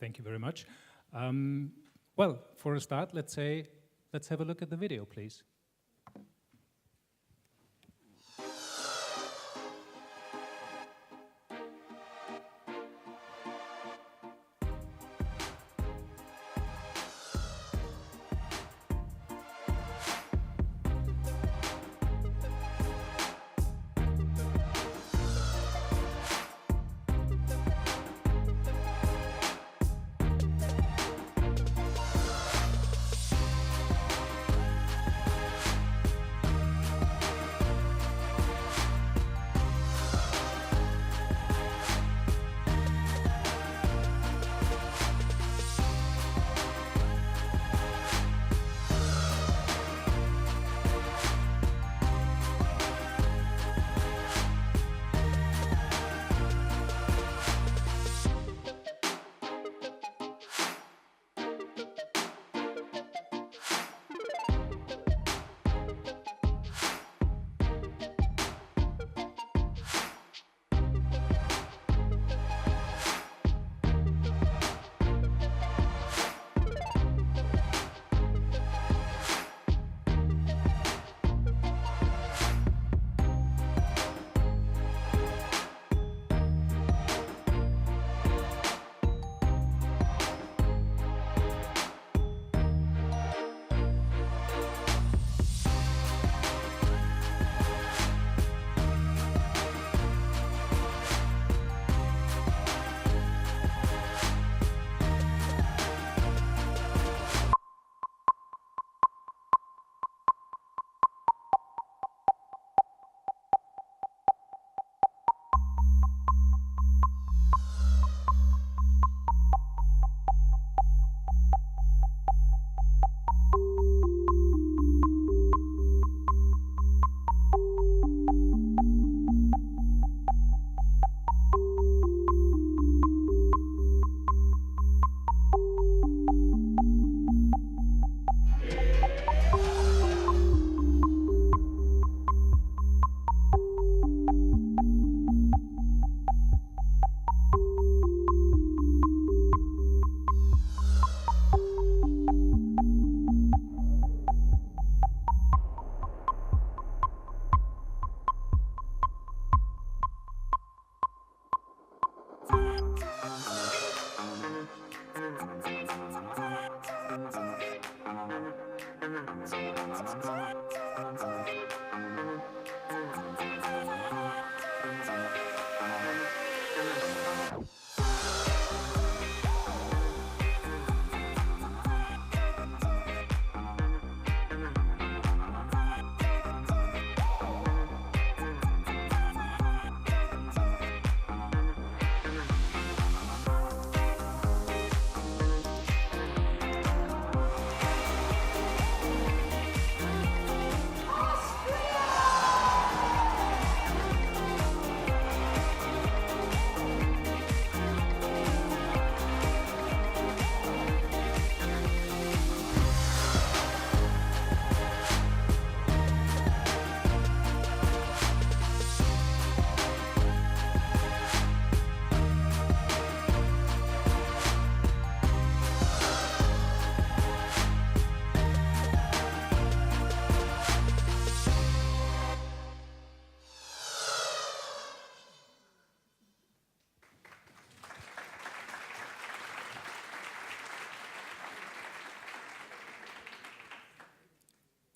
Thank you very much. Well, for a start, let's have a look at the video, please.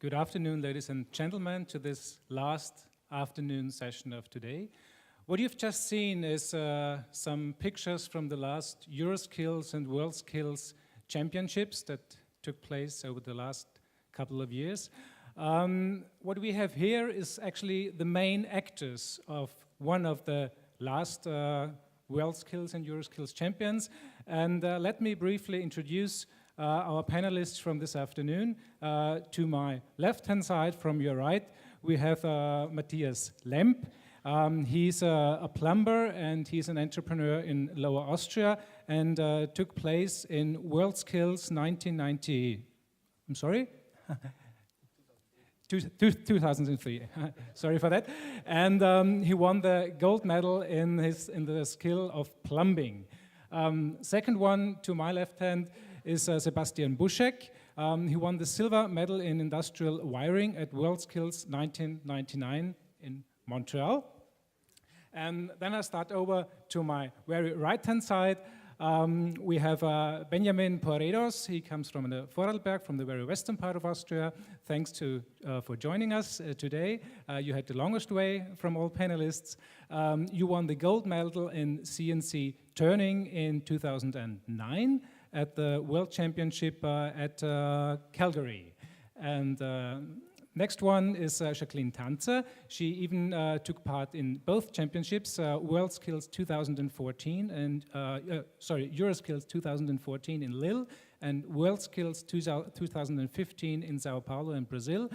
Good afternoon, ladies and gentlemen, to this last afternoon session of today. What you've just seen is some pictures from the last EuroSkills and WorldSkills championships that took place over the last couple of years. What we have here is actually the main actors of one of the last WorldSkills and EuroSkills champions. And let me briefly introduce our panelists from this afternoon. To my left-hand side, from your right, we have Matthias Lemp. He's a plumber and he's an entrepreneur in Lower Austria and took place in WorldSkills 1990. I'm sorry? 2003. Sorry for that. And he won the gold medal in the skill of plumbing. Second one to my left hand is Sebastian Buschek. He won the silver medal in industrial wiring at WorldSkills 1999 in Montreal. And then I start over to my very right-hand side. We have Benjamin Poredos. He comes from the Vorarlberg, from the very western part of Austria. Thanks for joining us today. You had the longest way from all panelists. You won the gold medal in CNC turning in 2009 at the World Championship at Calgary. And next one is Jacqueline Tanzer. She even took part in both championships, WorldSkills 2014 and EuroSkills 2014 in Lille and WorldSkills 2015 in Sao Paulo in Brazil.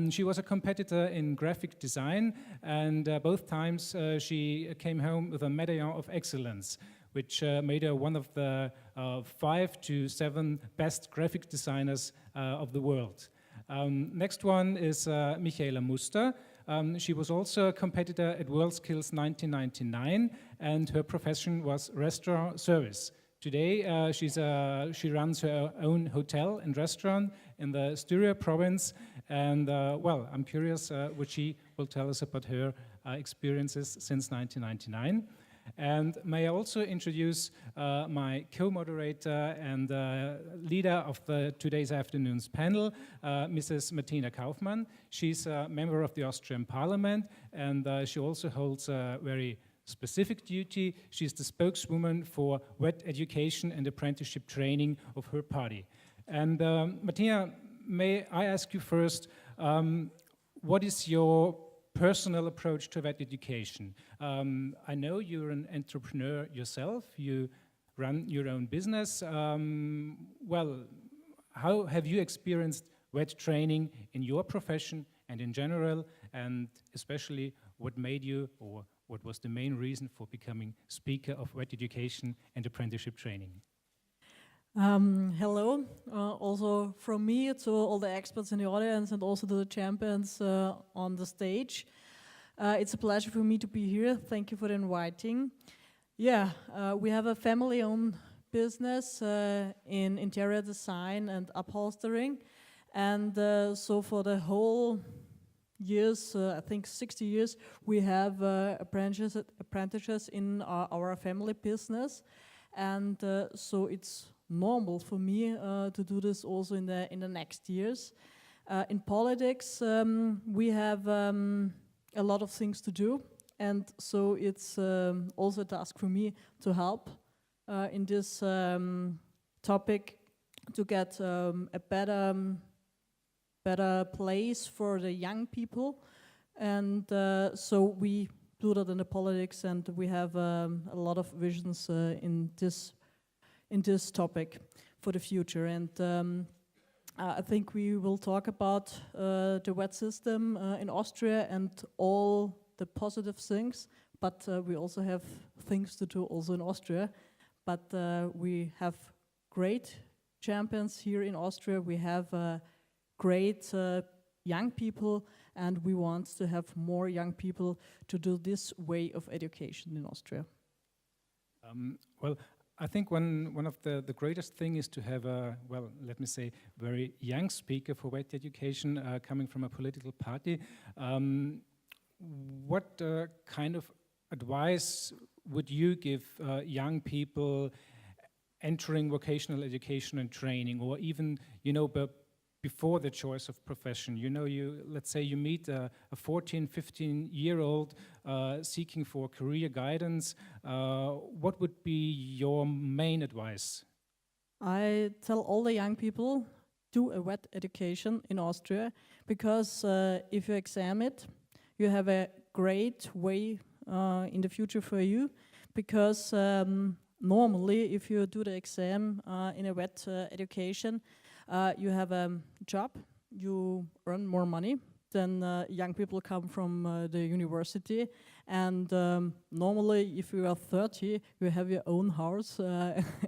She was a competitor in graphic design, and both times she came home with a Medallion of Excellence, which made her one of the 5 to 7 best graphic designers of the world. Next one is Michaela Muster. She was also a competitor at WorldSkills 1999, and her profession was restaurant service. Today, she runs her own hotel and restaurant in the Styria province, and well, I'm curious what she will tell us about her experiences since 1999. And may I also introduce my co-moderator and leader of today's afternoon's panel, Mrs. Martina Kaufmann. She's a member of the Austrian Parliament, and she also holds a very specific duty. She's the spokeswoman for wet education and apprenticeship training of her party. And Martina, may I ask you first, what is your personal approach to wet education? I know you're an entrepreneur yourself, you run your own business. Well, how have you experienced wet training in your profession and in general, and especially what made you, or what was the main reason for becoming speaker of wet education and apprenticeship training? Hello, also from me to all the experts in the audience and also to the champions on the stage. It's a pleasure for me to be here. Thank you for inviting. Yeah, we have a family-owned business in interior design and upholstering, and so for the whole years, I think 60 years, we have apprentices in our family business, and so it's normal for me to do this also in the next years. In politics, we have a lot of things to do, and so it's also a task for me to help in this topic to get a better place for the young people, and so we do that in the politics, and we have a lot of visions in this topic for the future. And I think we will talk about the wet system in Austria and all the positive things, but we also have things to do also in Austria. But we have great champions here in Austria. We have great young people, and we want to have more young people to do this way of education in Austria. Well, I think one of the greatest thing is to have a, well, let me say, very young speaker for wet education coming from a political party. What kind of advice would you give young people entering vocational education and training, or even, you know, before the choice of profession? You know, let's say you meet a 14, 15-year-old seeking for career guidance. What would be your main advice? I tell all the young people, do a wet education in Austria, because if you exam it, you have a great way in the future for you, because normally if you do the exam in a wet education, you have a job, you earn more money than young people come from the university, and normally if you are 30, you have your own house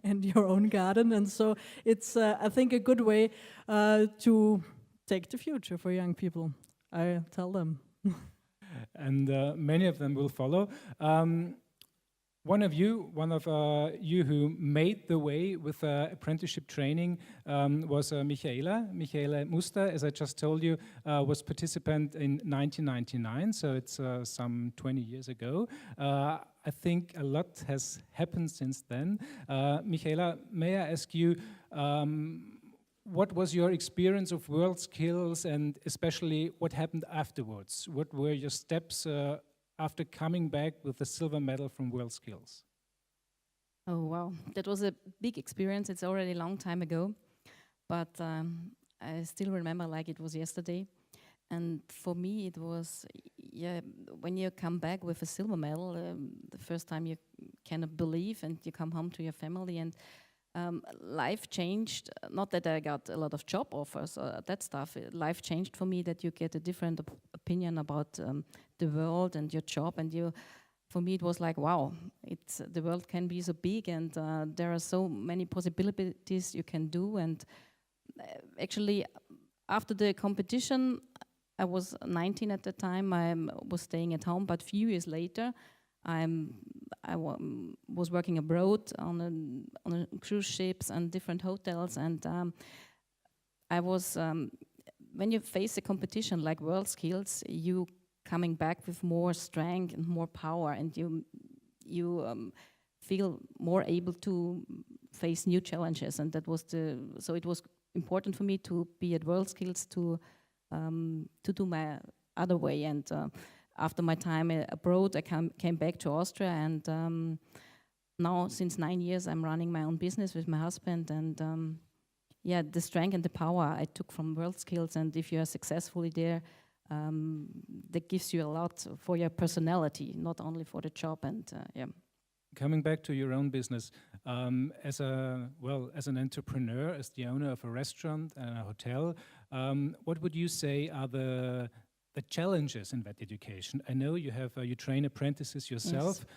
and your own garden, and so it's I think a good way to take the future for young people. I tell them. And many of them will follow. One of you who made the way with apprenticeship training was Michaela. Michaela Muster, as I just told you, was participant in 1999, so it's some 20 years ago. I think a lot has happened since then. Michaela, may I ask you, what was your experience of WorldSkills, and especially what happened afterwards? What were your steps after coming back with the silver medal from WorldSkills? Oh, wow. That was a big experience. It's already a long time ago, but I still remember like it was yesterday. And for me, it was, yeah, when you come back with a silver medal, the first time you cannot believe, and you come home to your family, and life changed. Not that I got a lot of job offers or that stuff. Life changed for me, that you get a different opinion about the world and your job, and you. For me, it was like, wow, the world can be so big, and there are so many possibilities you can do. And actually, after the competition, I was 19 at the time. I was staying at home, but few years later, I was working abroad on cruise ships and different hotels, and I was when you face a competition like WorldSkills, you coming back with more strength and more power, and you feel more able to face new challenges, and that was so it was important for me to be at WorldSkills to do my other way. And after my time abroad, I came back to Austria, and now since 9 years I'm running my own business with my husband, and yeah, the strength and the power I took from WorldSkills, and if you are successfully there, that gives you a lot for your personality, not only for the job. And yeah. Coming back to your own business, as an entrepreneur, as the owner of a restaurant and a hotel, what would you say are the challenges in that education? I know you train apprentices yourself. Yes.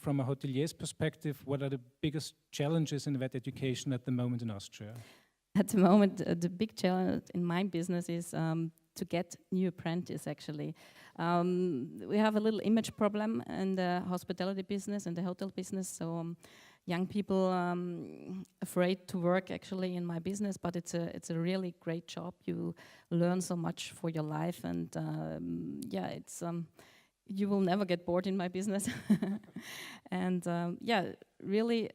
From a hotelier's perspective, what are the biggest challenges in that education at the moment in Austria? At the moment, the big challenge in my business is to get new apprentices, actually. We have a little image problem in the hospitality business and the hotel business, so young people afraid to work actually in my business, but it's a really great job. You learn so much for your life, and yeah, it's you will never get bored in my business. And yeah, really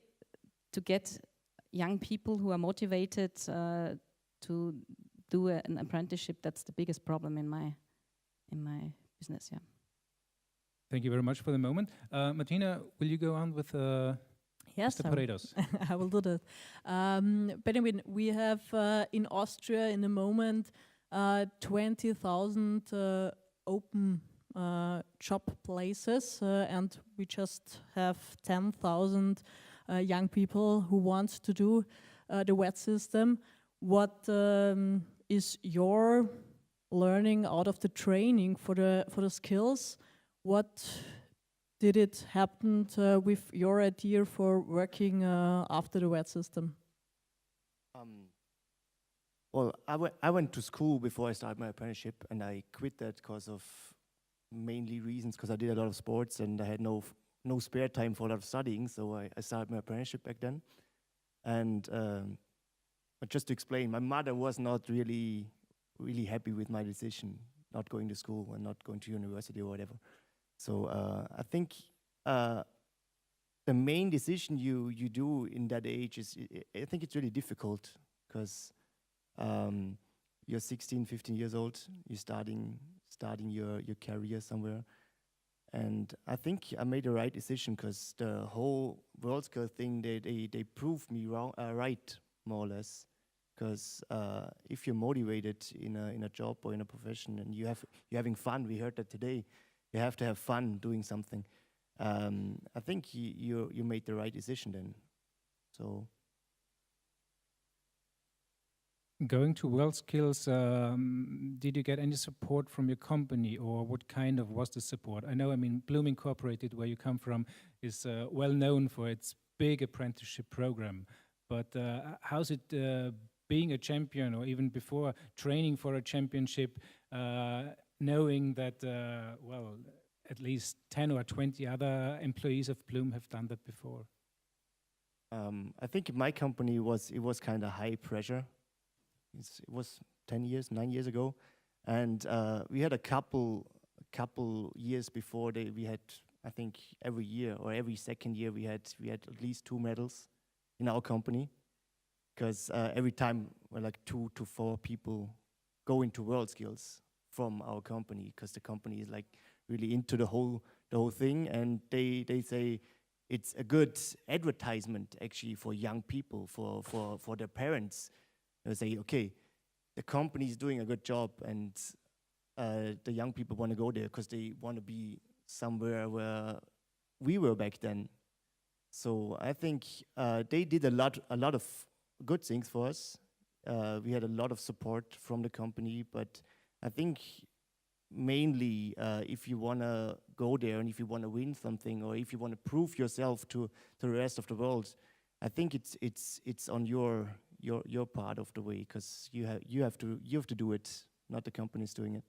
to get young people who are motivated to do an apprenticeship, that's the biggest problem in my business. Yeah. Thank you very much for the moment. Martina, will you go on with yes, Mr. Poredos? I will do that. Benjamin, we have in Austria in the moment 20,000 open job places, and we just have 10,000 young people who want to do the WET system. What is your learning out of the training for the skills? What did it happen with your idea for working after the WET system? Well, I went to school before I started my apprenticeship, and I quit that because of mainly reasons, because I did a lot of sports and I had no spare time for a lot of studying, so I started my apprenticeship back then. And but just to explain, my mother was not really happy with my decision, not going to school and not going to university or whatever. So I think the main decision you do in that age is, I think it's really difficult, because you're 16, 15 years old, you're starting your career somewhere. And I think I made the right decision, because the whole WorldSkills thing, they proved me wrong, right, more or less. Because if you're motivated in a job or in a profession, and you're having fun, we heard that today, you have to have fun doing something. I think you made the right decision then. So. Going to WorldSkills, did you get any support from your company, or what kind of was the support? I know, I mean, Bloom Incorporated, where you come from, is well known for its big apprenticeship program. But how's it being a champion, or even before training for a championship, knowing that, well, at least 10 or 20 other employees of Bloom have done that before? I think in my company it was kind of high pressure. It was 9 years ago, and we had a couple years before we had, I think every year or every second year we had at least 2 medals in our company, because every time like 2 to 4 people go into WorldSkills from our company, because the company is like really into the whole thing, and they say it's a good advertisement actually for young people, for their parents. They say, okay, the company is doing a good job, and the young people want to go there because they want to be somewhere where we were back then. So I think they did a lot of good things for us. We had a lot of support from the company, but I think mainly if you want to go there and if you want to win something, or if you want to prove yourself to the rest of the world, I think it's on your part of the way, because you have to do it, not the company's doing it.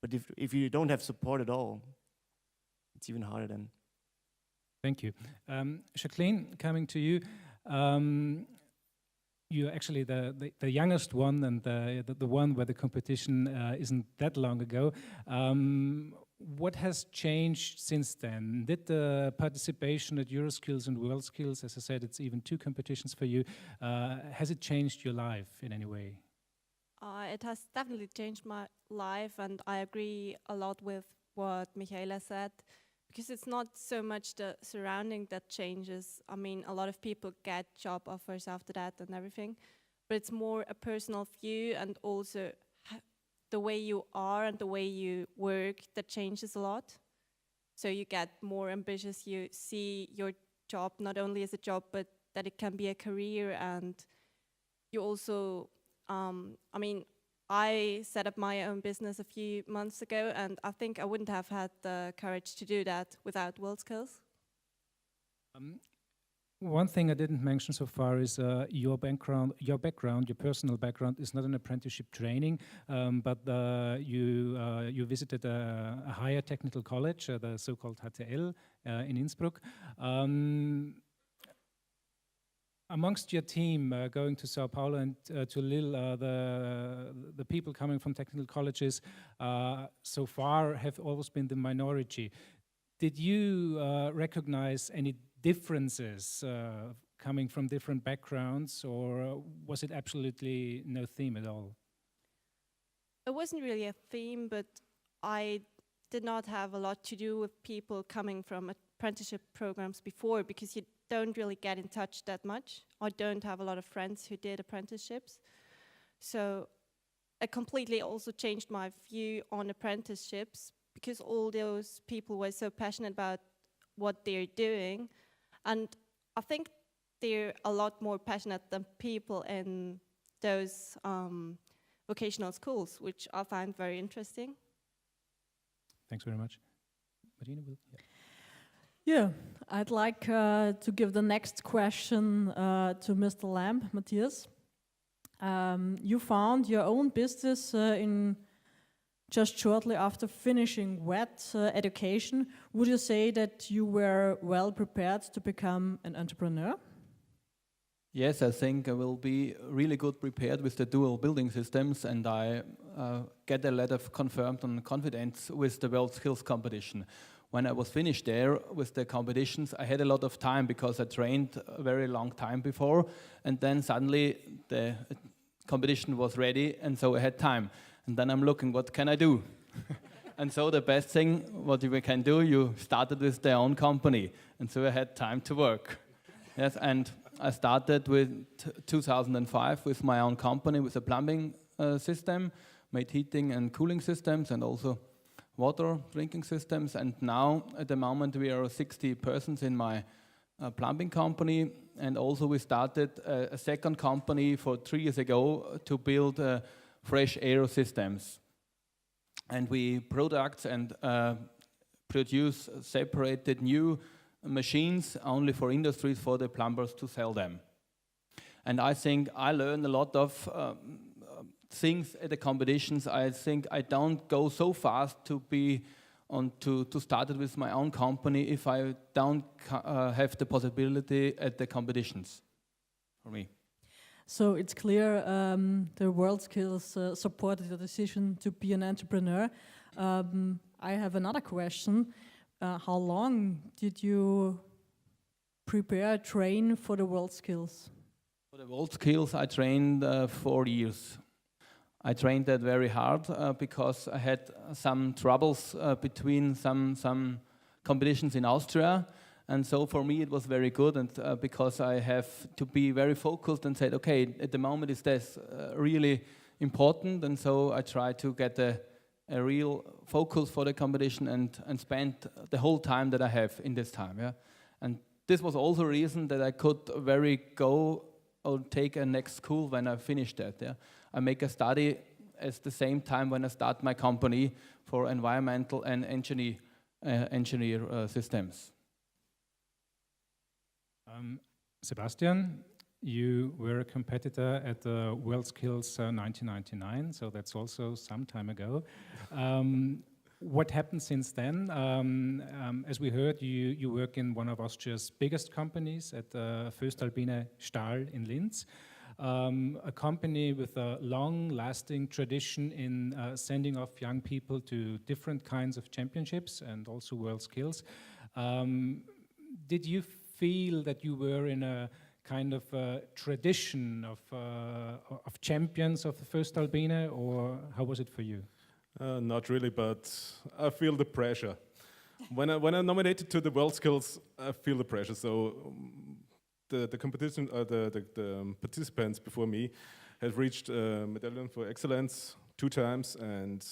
But if you don't have support at all, it's even harder then. Thank you. Jacqueline, coming to you. You're actually the youngest one, and the one where the competition isn't that long ago. What has changed since then? Did the participation at EuroSkills and WorldSkills, as I said, it's even 2 competitions for you, has it changed your life in any way? It has definitely changed my life, and I agree a lot with what Michaela said, because it's not so much the surrounding that changes. I mean, a lot of people get job offers after that and everything, but it's more a personal view, and also the way you are and the way you work that changes a lot. So you get more ambitious, you see your job not only as a job, but that it can be a career, and you also, I mean, I set up my own business a few months ago, and I think I wouldn't have had the courage to do that without WorldSkills. One thing I didn't mention so far is your background, your personal background is not an apprenticeship training, but you visited a higher technical college, the so-called HTL in Innsbruck. Amongst your team going to Sao Paulo and to Lille, the people coming from technical colleges so far have always been the minority. Did you recognize any differences coming from different backgrounds, or was it absolutely no theme at all? It wasn't really a theme, but I did not have a lot to do with people coming from apprenticeship programs before, because you don't really get in touch that much. I don't have a lot of friends who did apprenticeships. So it completely also changed my view on apprenticeships, because all those people were so passionate about what they're doing. And I think they're a lot more passionate than people in those vocational schools, which I find very interesting. Thanks very much. Martina, Yeah, I'd like to give the next question to Mr. Lemp, Matthias. You found your own business in just shortly after finishing VET education. Would you say that you were well prepared to become an entrepreneur? Yes, I think I will be really good prepared with the dual building systems, and I get a lot of confirmed and confidence with the WorldSkills competition. When I was finished there with the competitions, I had a lot of time because I trained a very long time before, and then suddenly the competition was ready, and so I had time. And then I'm looking, what can I do? And so the best thing what you can do, you started with their own company, and so I had time to work. Yes, and I started with 2005 with my own company with a plumbing system, made heating and cooling systems, and also water drinking systems. And now at the moment we are 60 persons in my plumbing company, and also we started a second company for 3 years ago to build fresh air systems. And we product and produce separated new machines only for industries, for the plumbers to sell them. And I think I learned a lot of things at the competitions. I think I don't go so fast to be and to start it with my own company if I don't have the possibility at the competitions for me. So it's clear the WorldSkills supported your decision to be an entrepreneur. I have another question. How long did you train for the WorldSkills? For the WorldSkills, I trained 4 years. I trained that very hard because I had some troubles between some competitions in Austria. And so for me it was very good, and because I have to be very focused and said, okay, at the moment is this really important, and so I try to get a real focus for the competition and spend the whole time that I have in this time. Yeah, and this was also a reason that I could go or take a next school when I finished that. Yeah, I make a study at the same time when I start my company for environmental and engineer systems. Sebastian, you were a competitor at the WorldSkills 1999, so that's also some time ago. What happened since then? As we heard, you work in one of Austria's biggest companies at Voestalpine Stahl in Linz, a company with a long-lasting tradition in sending off young people to different kinds of championships and also WorldSkills. Did you feel that you were in a kind of tradition of champions of the Voestalpine, or how was it for you? Not really, but I feel the pressure. When I'm nominated to the WorldSkills, I feel the pressure. So the competition, the participants before me have reached MEDALLION for excellence 2 times, and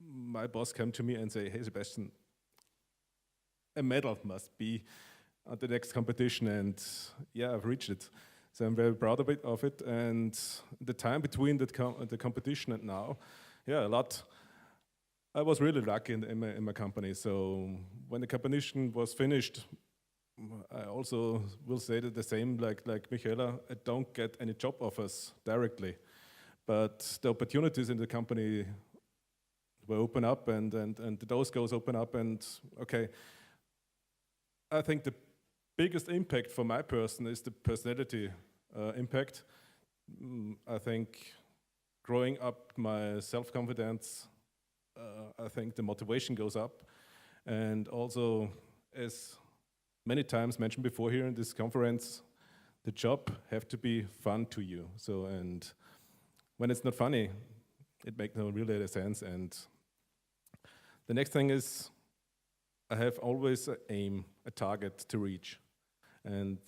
my boss came to me and say, "Hey, Sebastian, a medal must be at the next competition," and yeah, I've reached it. So I'm very proud of it. And the time between the competition and now, yeah, a lot. I was really lucky in my company. So when the competition was finished, I also will say that the same like Michaela, I don't get any job offers directly, but the opportunities in the company will open up, and the doors goes open up, and okay, I think the biggest impact for my person is the personality impact. I think growing up my self-confidence, I think the motivation goes up, and also, as many times mentioned before here in this conference, the job have to be fun to you. So, and when it's not funny, it makes no really sense. And the next thing is, I have always an aim, a target to reach. And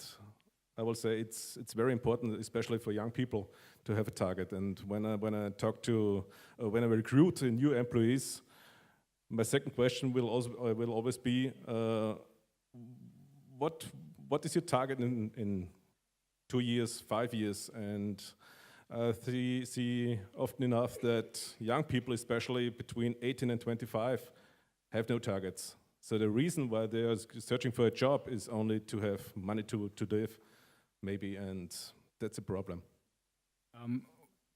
I will say it's very important, especially for young people, to have a target. And when I talk to, when I recruit new employees, my second question will always be, what is your target in 2 years, 5 years? And I see often enough that young people, especially between 18 and 25, have no targets. So the reason why they are searching for a job is only to have money to live, maybe, and that's a problem.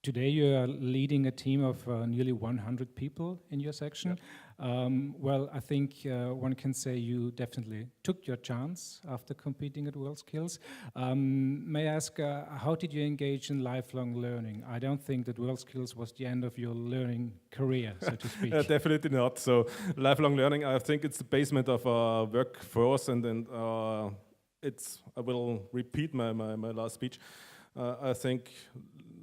Today you are leading a team of nearly 100 people in your section. Well, I think one can say you definitely took your chance after competing at WorldSkills. May I ask, how did you engage in lifelong learning? I don't think that WorldSkills was the end of your learning career, so to speak. Definitely not. So lifelong learning, I think it's the basement of our workforce, and then I will repeat my last speech. I think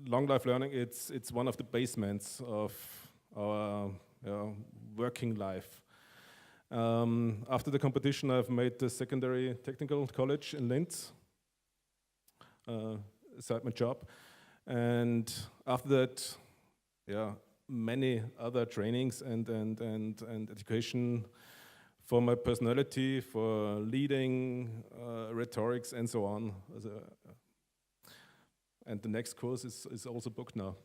long life learning, it's one of the basements of our working life. After the competition, I've made the secondary technical college in Linz, aside my job, and after that, many other trainings and education for my personality, for leading, rhetorics, and so on. And the next course is also booked now.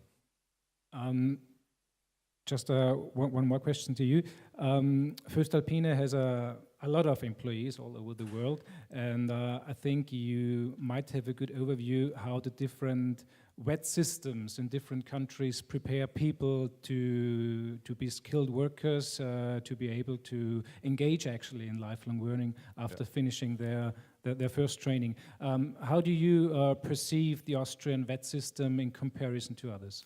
Just one more question to you. Voestalpine has a a lot of employees all over the world, and I think you might have a good overview how the different VET systems in different countries prepare people to be skilled workers, to be able to engage actually in lifelong learning after finishing their first training. How do you perceive the Austrian VET system in comparison to others?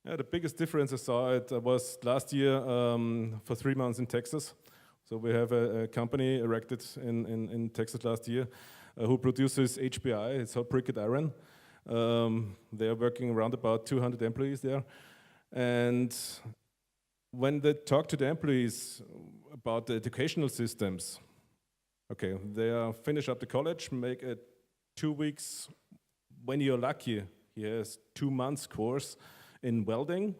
Yeah, the biggest difference I saw it was last year for 3 months in Texas. So we have a company erected in Texas last year who produces HBI, it's hot briquette iron. They are working around about 200 employees there. And when they talk to the employees about the educational systems, okay, they are finish up the college, make a 2 weeks, when you're lucky, he has 2 months course in welding.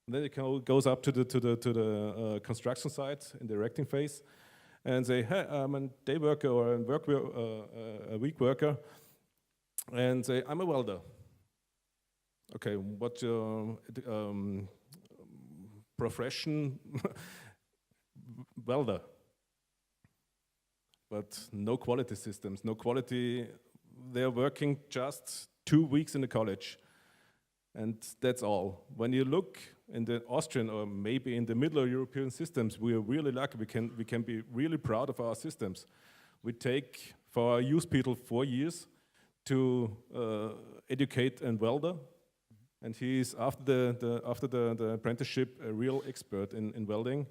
Then it goes up to the construction site in the erecting phase and say, hey, I'm a day worker or a week worker, and say, I'm a welder. Okay, what's your profession? Welder. But no quality systems, no quality. They're working just 2 weeks in the college. And that's all. When you look in the Austrian or maybe in the Middle European systems, we are really lucky. We can be really proud of our systems. We take for our youth people 4 years to educate a welder, and he is after the apprenticeship a real expert in welding,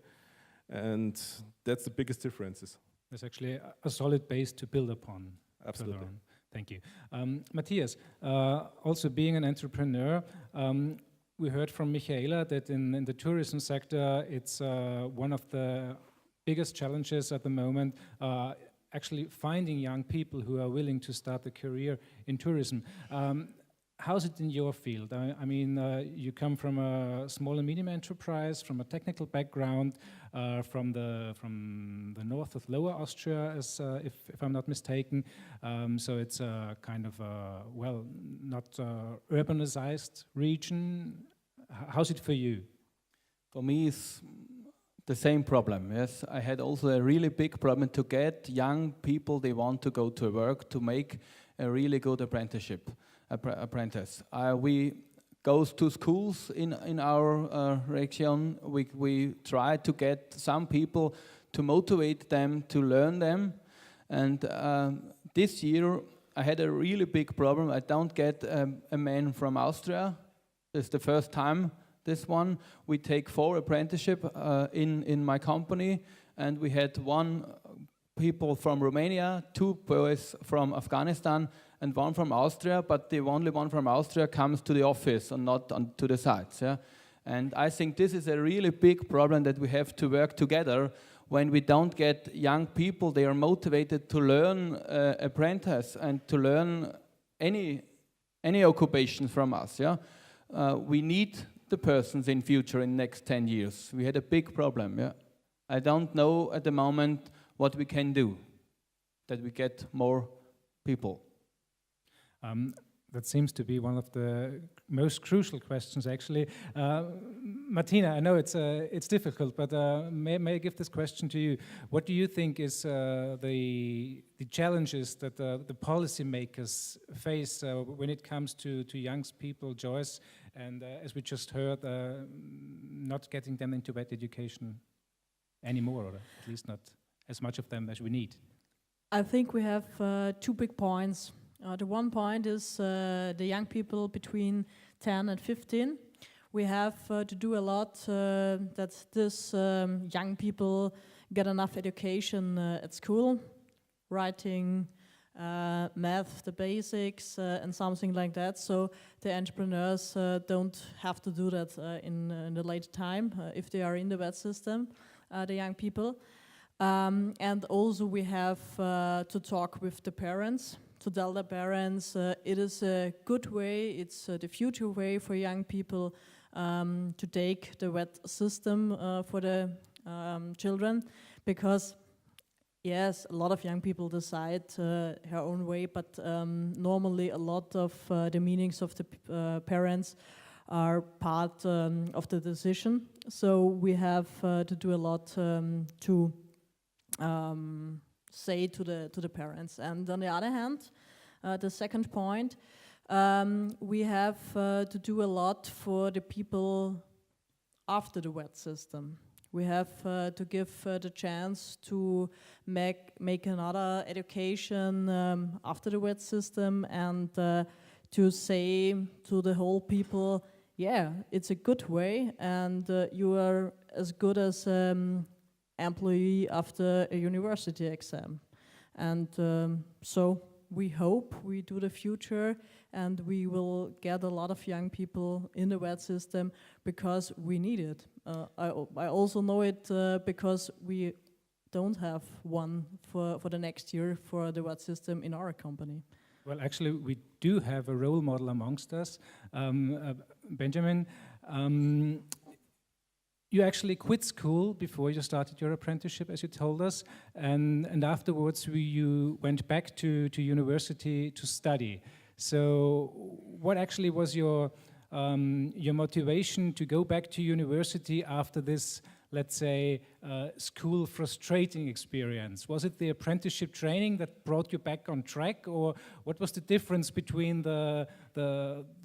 and that's the biggest differences. There's actually a solid base to build upon. Absolutely. Thank you. Matthias, also being an entrepreneur, we heard from Michaela that in the tourism sector, it's one of the biggest challenges at the moment, actually finding young people who are willing to start a career in tourism. How's it in your field? I mean, you come from a small and medium enterprise, from a technical background, from the north of Lower Austria, as if I'm not mistaken. So it's a kind of a, well, not urbanized region. How's it for you? For me, it's the same problem. Yes, I had also a really big problem to get young people. They want to go to work to make a really good apprentice. We go to schools in our region. We try to get some people to motivate them to learn them. And this year I had a really big problem. I don't get a man from Austria. It's the first time. This one, we take 4 apprenticeship in my company, and we had 1 people from Romania, 2 boys from Afghanistan, and 1 from Austria, but the only one from Austria comes to the office and not to the sites. Yeah? And I think this is a really big problem that we have to work together. When we don't get young people, they are motivated to learn apprentice and to learn any occupation from us. Yeah? We need the persons in future in next 10 years. We had a big problem. Yeah? I don't know at the moment what we can do, that we get more people. That seems to be one of the most crucial questions, actually. Martina, I know it's difficult, but may I give this question to you? What do you think is the challenges that the policymakers face when it comes to young people, Joyce, and as we just heard, not getting them into VET education anymore, or at least not as much of them as we need? I think we have 2 big points. The one point is the young people between 10 and 15. We have to do a lot that this young people get enough education at school, writing, math, the basics, and something like that. So the entrepreneurs don't have to do that in the later time if they are in the VET system, the young people. And also we have to talk with the parents, to tell the parents it is a good way, it's the future way for young people to take the VET system for the children, because yes, a lot of young people decide her own way, but normally a lot of the meanings of the parents are part of the decision. So we have to do a lot to say to the parents. And on the other hand, the second point, we have to do a lot for the people after the WET system. We have to give the chance to make another education after the WET system, and to say to the whole people, yeah, it's a good way, and you are as good as employee after a university exam. And so we hope we do the future, and we will get a lot of young people in the WET system because we need it. I also know it because we don't have one for the next year for the WET system in our company. Well, actually, we do have a role model amongst us. Benjamin, you actually quit school before you started your apprenticeship, as you told us, and afterwards you went back to university to study. So what actually was your motivation to go back to university after this, let's say, school frustrating experience? Was it the apprenticeship training that brought you back on track, or what was the difference between the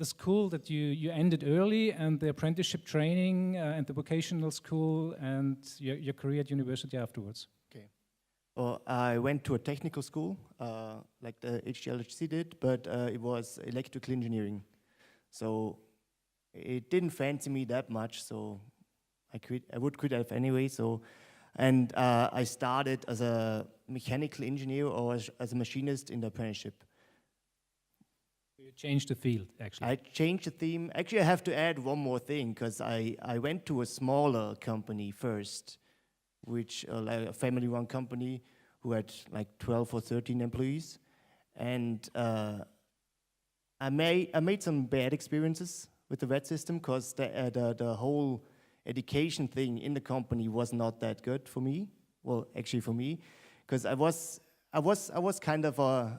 school that you ended early and the apprenticeship training and the vocational school and your career at university afterwards? Okay. Well, I went to a technical school, like the HGLHC did, but it was electrical engineering. So it didn't fancy me that much, so I would quit it anyway. So, and I started as a mechanical engineer or as a machinist in the apprenticeship. You changed the field, actually. I changed the theme. Actually, I have to add one more thing, because I went to a smaller company first, which like a family-run company who had like 12 or 13 employees, and I made some bad experiences with the WET system, because the whole education thing in the company was not that good for me. Well, actually for me, because I was kind of I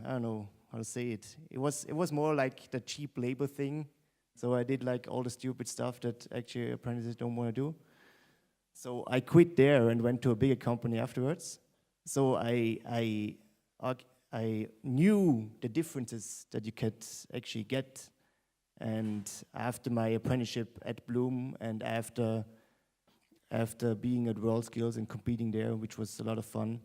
don't know how to say it. It was more like the cheap labor thing. So I did like all the stupid stuff that actually apprentices don't want to do. So I quit there and went to a bigger company afterwards. So I knew the differences that you could actually get. And after my apprenticeship at Bloom, and after being at WorldSkills and competing there, which was a lot of fun,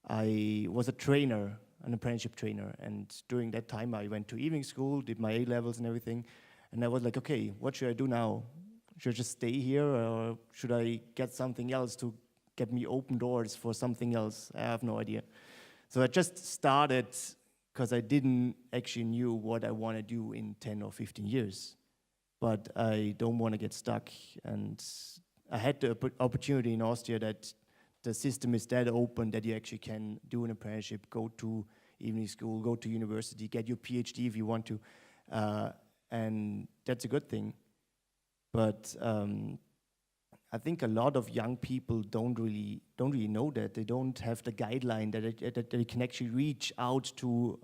I was a trainer, an apprenticeship trainer. And during that time, I went to evening school, did my A-levels and everything. And I was like, okay, what should I do now? Should I just stay here, or should I get something else to get me open doors for something else? I have no idea. So I just started, because I didn't actually knew what I want to do in 10 or 15 years. But I don't want to get stuck. And I had the opportunity in Austria that the system is that open that you actually can do an apprenticeship, go to evening school, go to university, get your PhD if you want to. And that's a good thing. But I think a lot of young people don't really know that. They don't have the guideline that they can actually reach out to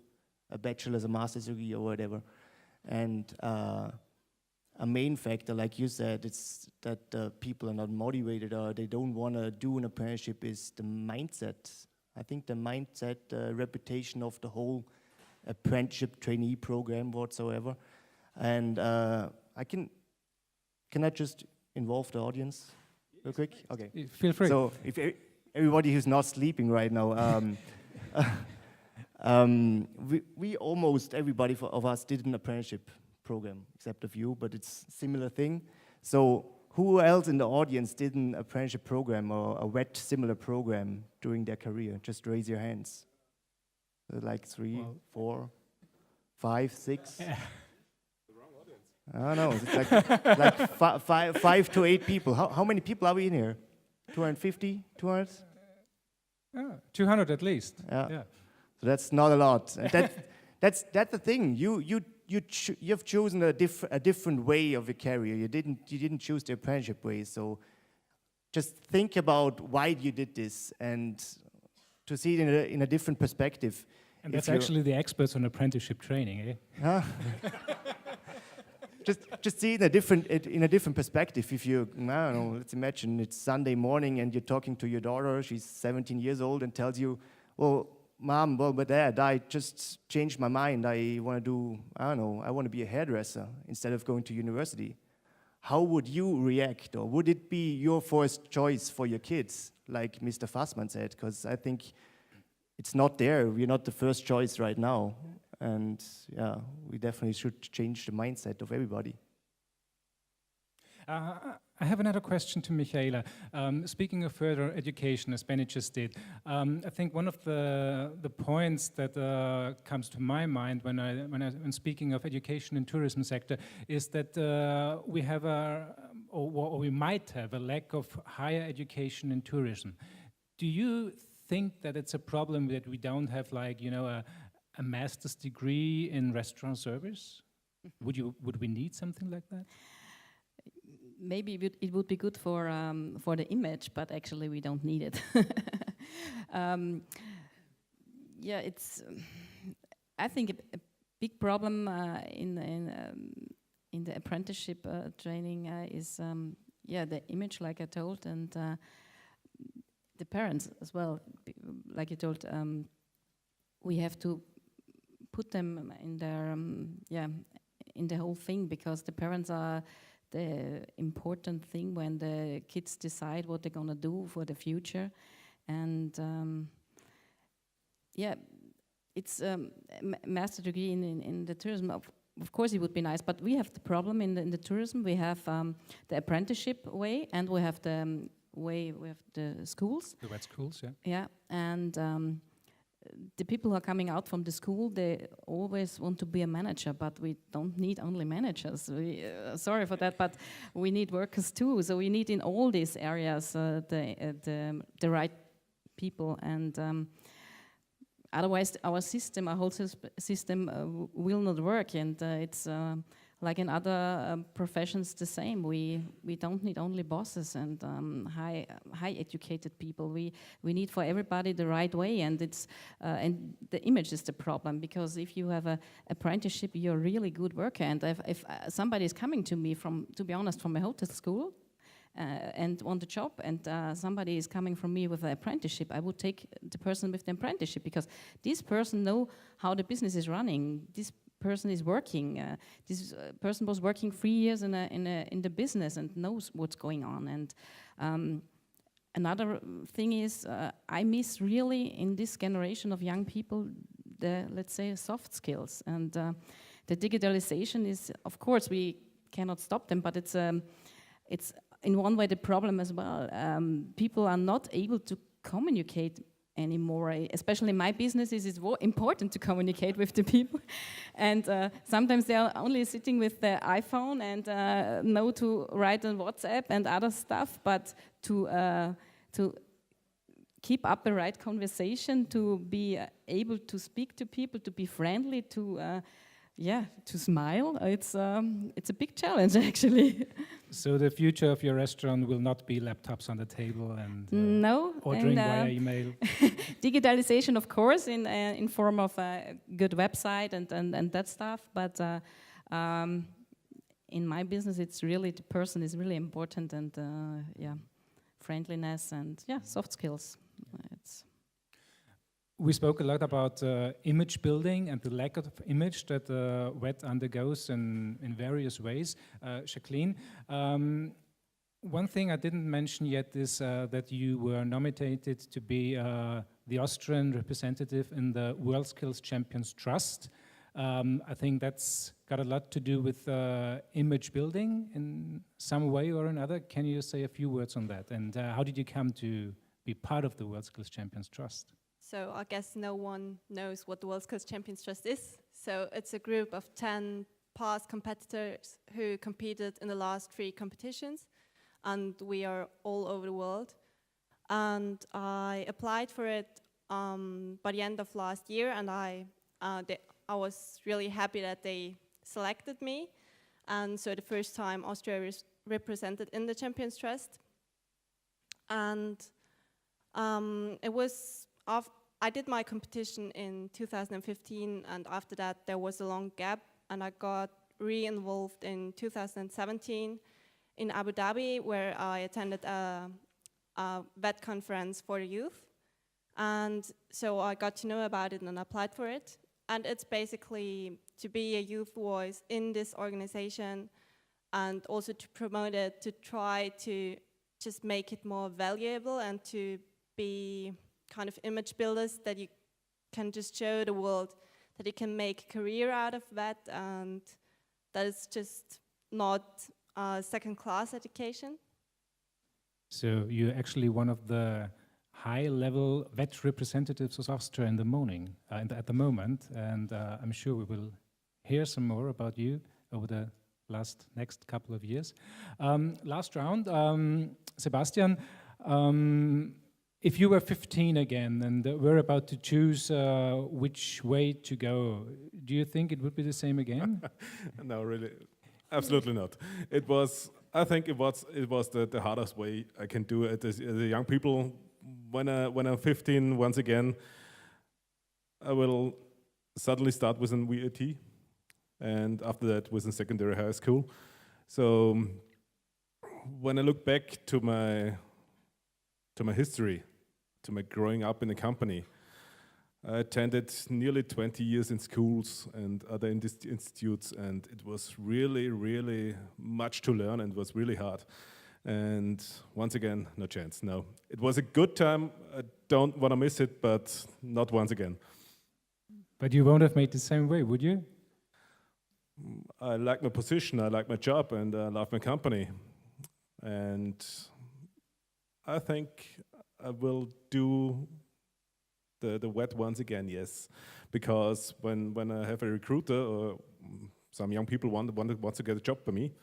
a bachelor's, a master's degree, or whatever. And a main factor, like you said, it's that people are not motivated, or they don't want to do an apprenticeship, is the mindset. I think the mindset, the reputation of the whole apprenticeship trainee program whatsoever. And can I just involve the audience real quick? Okay. Feel free. So if everybody who's not sleeping right now, we almost everybody of us did an apprenticeship program, except a few, but it's a similar thing. So who else in the audience did an apprenticeship program or a WET similar program during their career? Just raise your hands. Like 3, 4, 5, 6. The wrong audience. I don't know. It's like 5 to 8 people. How many people are we in here? 250? 200? 200 at least. Yeah. So that's not a lot. And that's the thing. You've chosen a different way of your career. You didn't choose the apprenticeship way. So just think about why you did this, and to see it in a different perspective. And that's actually the experts on apprenticeship training, eh? Huh? just see it in a different perspective. If you, I don't know, let's imagine it's Sunday morning and you're talking to your daughter, she's 17 years old, and tells you, well, Mom, well, but Dad, I just changed my mind. I want to do, I don't know, I want to be a hairdresser instead of going to university. How would you react? Or would it be your first choice for your kids, like Mr. Fassmann said? Because I think it's not there. We're not the first choice right now. And yeah, we definitely should change the mindset of everybody. I have another question to Michaela. Speaking of further education, as Benny just did, I think one of the points that comes to my mind when speaking of education and tourism sector is that we have or we might have a lack of higher education in tourism. Do you think that it's a problem that we don't have, like, you know, a master's degree in restaurant service? Would we need something like that? Maybe it would be good for the image, but actually we don't need it. Yeah, it's I think a big problem in the apprenticeship training is the image, like I told, and the parents as well. Like you told, we have to put them in their in the whole thing, because the parents are the important thing when the kids decide what they're going to do for the future. And it's a master degree in the tourism. Of course it would be nice, but we have the problem in the tourism. We have the apprenticeship way, and we have the way with the schools. The wet schools, yeah. Yeah, and the people who are coming out from the school, they always want to be a manager, but we don't need only managers. Sorry for that, but we need workers too. So we need in all these areas the right people, and otherwise our system, our whole system will not work. And it's like in other professions the same. We don't need only bosses and high educated people. We need for everybody the right way, and it's and the image is the problem, because if you have a apprenticeship, you're a really good worker. And if somebody is coming to me to be honest, from a hotel school and want a job, and somebody is coming from me with an apprenticeship, I would take the person with the apprenticeship, because this person know how the business is running. This person is working. This person was working 3 years in the business and knows what's going on. And another thing is, I miss really in this generation of young people the, let's say, soft skills. And the digitalization is, of course, we cannot stop them, but it's in one way the problem as well. People are not able to communicate anymore. Especially in my business, it's important to communicate with the people. And sometimes they are only sitting with their iPhone and know to write on WhatsApp and other stuff, but to keep up the right conversation, to be able to speak to people, to be friendly, to smile. It's a big challenge, actually. So the future of your restaurant will not be laptops on the table and no, ordering via email. Digitalization, of course, in form of a good website and that stuff. But in my business, it's really the person is really important, and friendliness and soft skills. We spoke a lot about image building and the lack of image that WET undergoes in various ways. Jacqueline, one thing I didn't mention yet is that you were nominated to be the Austrian representative in the WorldSkills Champions Trust. I think that's got a lot to do with image building in some way or another. Can you say a few words on that? And how did you come to be part of the WorldSkills Champions Trust? So I guess no one knows what the WorldSkills Champions Trust is. So it's a group of 10 past competitors who competed in the last 3 competitions, and we are all over the world. And I applied for it by the end of last year, and I was really happy that they selected me. And so the first time Austria is represented in the Champions Trust. And it was I did my competition in 2015, and after that there was a long gap, and I got re-involved in 2017 in Abu Dhabi, where I attended a VET conference for youth. And so I got to know about it and applied for it. And it's basically to be a youth voice in this organization and also to promote it, to try to just make it more valuable and to be kind of image builders that you can just show the world that you can make a career out of that, and that it's just not a second-class education. So you're actually one of the high-level VET representatives of Austria in the morning, at the moment, and I'm sure we will hear some more about you over the next couple of years. Last round, Sebastian, if you were 15 again and were about to choose which way to go, do you think it would be the same again? No, really, absolutely not. I think it was the hardest way I can do it as a young people. When I'm 15, once again, I will suddenly start with an VAT, and after that with a secondary high school. So when I look back to my history, to my growing up in a company, I attended nearly 20 years in schools and other institutes, and it was really, really much to learn, and it was really hard. And once again, no chance, no. It was a good time, I don't want to miss it, but not once again. But you won't have made the same way, would you? I like my position, I like my job, and I love my company. And I think I will do the VET once again, yes. Because when I have a recruiter or some young people want to get a job by me,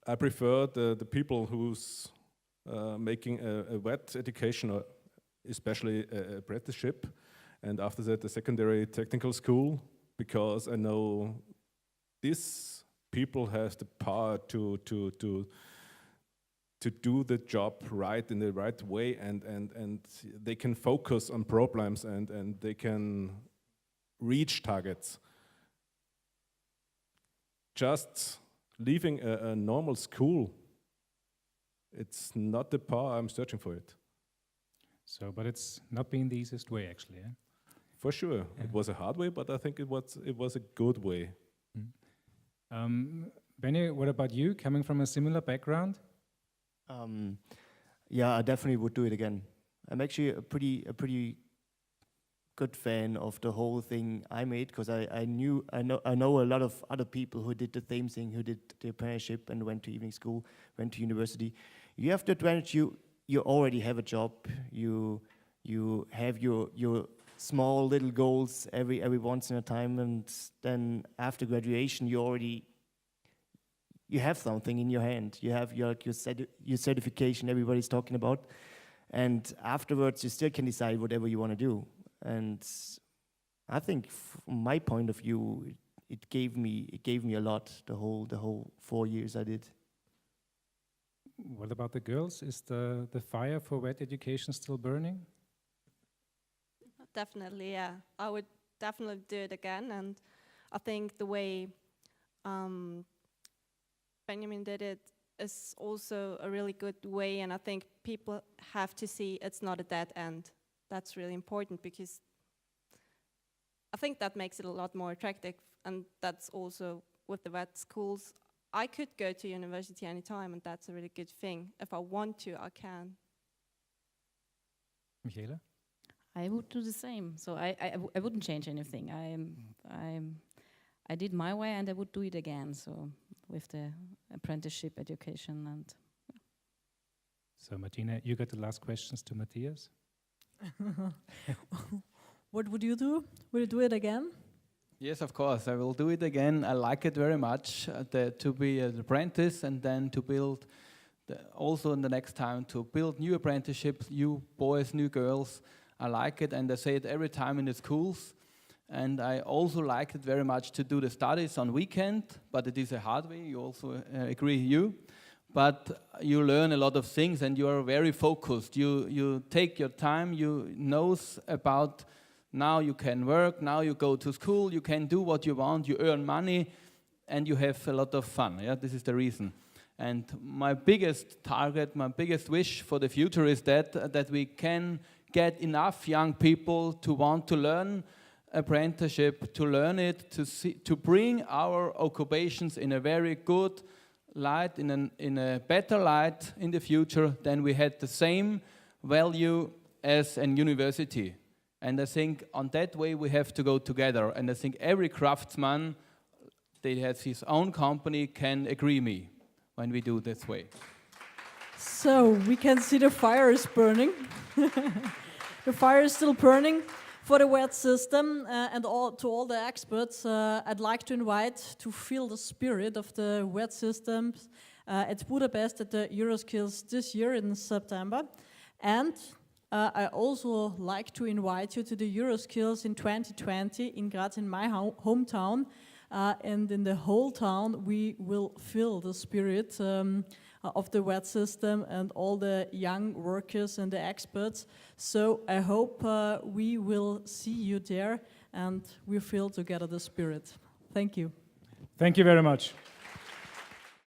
I prefer the people who's making a VET education, or especially an apprenticeship, and after that a secondary technical school, because I know these people have the power to do the job right in the right way, and they can focus on problems and they can reach targets. Just leaving a normal school, it's not the power I'm searching for it. So, but it's not been the easiest way, actually. Eh? For sure, yeah. It was a hard way, but I think it was a good way. Benny, what about you? Coming from a similar background? Yeah, I definitely would do it again. I'm actually a pretty good fan of the whole thing I made, because I know a lot of other people who did the same thing, who did the apprenticeship and went to evening school, went to university. You have the advantage, you already have a job, you have your small little goals every once in a time, and then after graduation you have something in your hand. You have your certification everybody's talking about, and afterwards you still can decide whatever you want to do. And I think from my point of view, it gave me a lot, the whole 4 years I did. What about the girls? Is the fire for VET education still burning? Definitely, yeah. I would definitely do it again, and I think the way Benjamin did it is also a really good way, and I think people have to see it's not a dead end. That's really important, because I think that makes it a lot more attractive, and that's also with the VET schools. I could go to university anytime, and that's a really good thing. If I want to, I can. Michaela? I would do the same. So I wouldn't change anything. I did my way, and I would do it again. So with the apprenticeship education and. Yeah. So Martina, you got the last questions to Matthias. What would you do? Would you do it again? Yes, of course, I will do it again. I like it very much to be an apprentice, and then to build, also in the next time, to build new apprenticeships, new boys, new girls. I like it, and I say it every time in the schools. And I also like it very much to do the studies on weekend, but it is a hard way, you also agree, you. But you learn a lot of things, and you are very focused. You take your time, you know about now you can work, now you go to school, you can do what you want, you earn money, and you have a lot of fun. Yeah, this is the reason. And my biggest target, my biggest wish for the future is that we can get enough young people to want to learn apprenticeship, to learn it, to bring our occupations in a very good light, in a better light in the future than we had the same value as an university. And I think on that way we have to go together. And I think every craftsman that has his own company can agree me when we do this way. So we can see the fire is burning. The fire is still burning for the WET system, and to all the experts. I'd like to invite to feel the spirit of the WET systems at Budapest at the EuroSkills this year in September. And I also like to invite you to the EuroSkills in 2020 in Graz, in my hometown. And in the whole town, we will feel the spirit of the WET system and all the young workers and the experts. So I hope we will see you there and we feel together the spirit. Thank you. Thank you very much.